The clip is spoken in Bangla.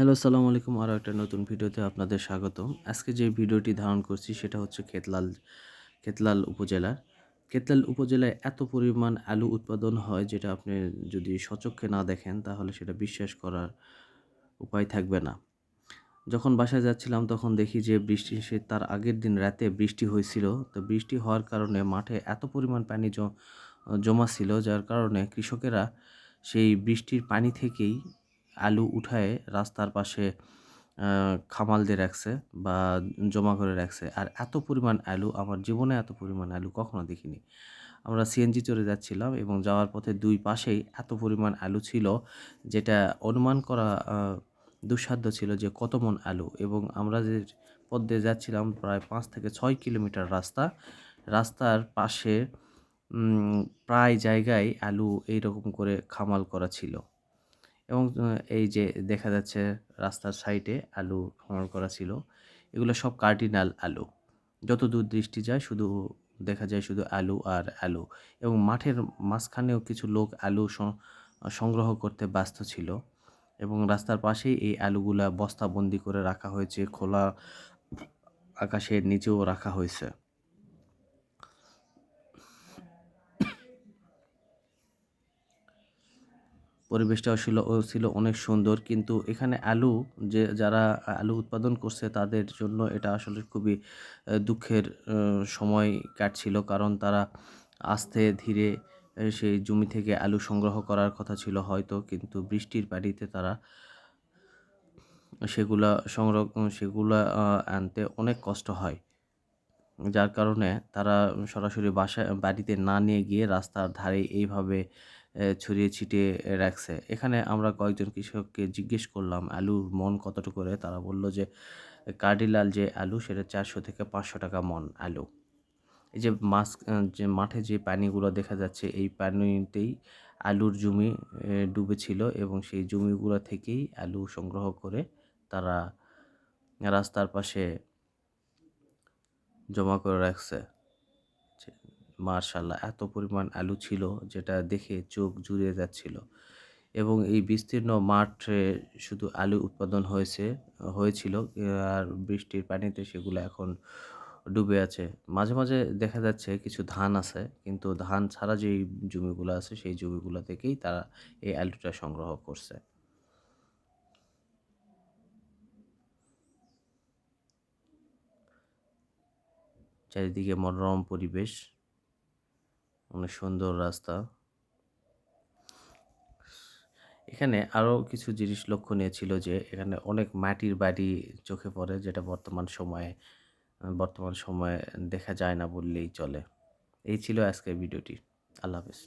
হ্যালো, আসসালামু আলাইকুম। আরও একটা নতুন ভিডিওতে আপনাদের স্বাগতম। আজকে যে ভিডিওটি ধারণ করছি সেটা হচ্ছে খেতলাল উপজেলার। খেতলাল উপজেলায় এত পরিমাণ আলু উৎপাদন হয় যেটা আপনি যদি স্বচক্ষে না দেখেন তাহলে সেটা বিশ্বাস করার উপায় থাকবে না। যখন বাসায় যাচ্ছিলাম তখন দেখি যে তার আগের দিন রাতে বৃষ্টি হয়েছিল। তো বৃষ্টি হওয়ার কারণে মাঠে এত পরিমাণ পানি জমা ছিল যার কারণে কৃষকেরা সেই বৃষ্টির পানি থেকেই আলু উঠায়ে রাস্তার পাশে খামাল দিয়ে রাখছে বা জমা করে রাখছে। আর এত পরিমাণ আলু আমার জীবনে এত পরিমাণ আলু কখনো দেখিনি। আমরা সিএনজি চড়ে যাচ্ছিলাম এবং যাওয়ার পথে ২ পাশেই এত পরিমাণ আলু ছিল যেটা অনুমান করা দুঃসাধ্য ছিল যে কত মণ আলু। এবং আমরা যে পথ দিয়ে যাচ্ছিলাম প্রায় ৫ থেকে ৬ কিলোমিটার রাস্তা। রাস্তার পাশে প্রায় জায়গায় আলু এইরকম করে খামাল করা ছিল। এবং এই যে দেখা যাচ্ছে রাস্তার সাইডে আলু খামার করা ছিল। এগুলো সব কার্ডিনাল আলু। যতদূর দৃষ্টি যায় শুধু দেখা যায় শুধু আলু আর আলু। এবং মাঠের মাঝখানেও কিছু লোক আলু সংগ্রহ করতে ব্যস্ত ছিল। এবং রাস্তার পাশেই এই আলুগুলা বস্তাবন্দি করে রাখা হয়েছে, খোলা আকাশের নিচেও রাখা হয়েছে। পরিবেশটাও ছিল অনেক সুন্দর। কিন্তু এখানে যারা আলু উৎপাদন করছে তাদের জন্য এটা আসলে খুবই দুঃখের সময় কাটছিল। কারণ তারা আস্তে ধীরে সেই জমি থেকে আলু সংগ্রহ করার কথা ছিল হয়তো, কিন্তু বৃষ্টির পানিতে তারা সেগুলা আনতে অনেক কষ্ট হয়। যার কারণে তারা সরাসরি বাড়িতে না নিয়ে গিয়ে রাস্তার ধারে এইভাবে ছড়িয়ে ছিটিয়ে রাখছে। এখানে আমরা কয়েকজন কৃষককে জিজ্ঞেস করলাম আলুর মন কত করে? তারা বলল যে কার্ডিনাল যে আলু সেটা ৪০০ থেকে ৫০০ টাকা মণ আলু। এই যে মাঠে যে পানিগুলো দেখা যাচ্ছে এই পানিতেই আলুর জমি ডুবেছিল এবং সেই জমিগুলো থেকেই আলু সংগ্রহ করে তারা রাস্তার পাশে জমা করে রাখছে। মাশাআল্লাহ, এত পরিমাণ আলু ছিল যেটা দেখে চোখ জুড়িয়ে যাচ্ছিল। এবং এই বিস্তীর্ণ মাঠে শুধু আলু উৎপাদন হয়েছিল আর বৃষ্টির পানিতে সেগুলো এখন ডুবে আছে। মাঝে মাঝে দেখা যাচ্ছে কিছু ধান আছে, কিন্তু ধান ছাড়া যেই জমিগুলো আছে সেই জমিগুলো থেকেই তারা এই আলুটা সংগ্রহ করছে। চারিদিকে মনোরম পরিবেশ, অনেক সুন্দর রাস্তা। এখানে আরও কিছু জিনিস লক্ষণীয় ছিল যে এখানে অনেক মাটির বাড়ি চোখে পড়ে, যেটা বর্তমান সময়ে দেখা যায় না বললেই চলে। এই ছিল আজকের ভিডিওটি। আল্লাহ হাফেজ।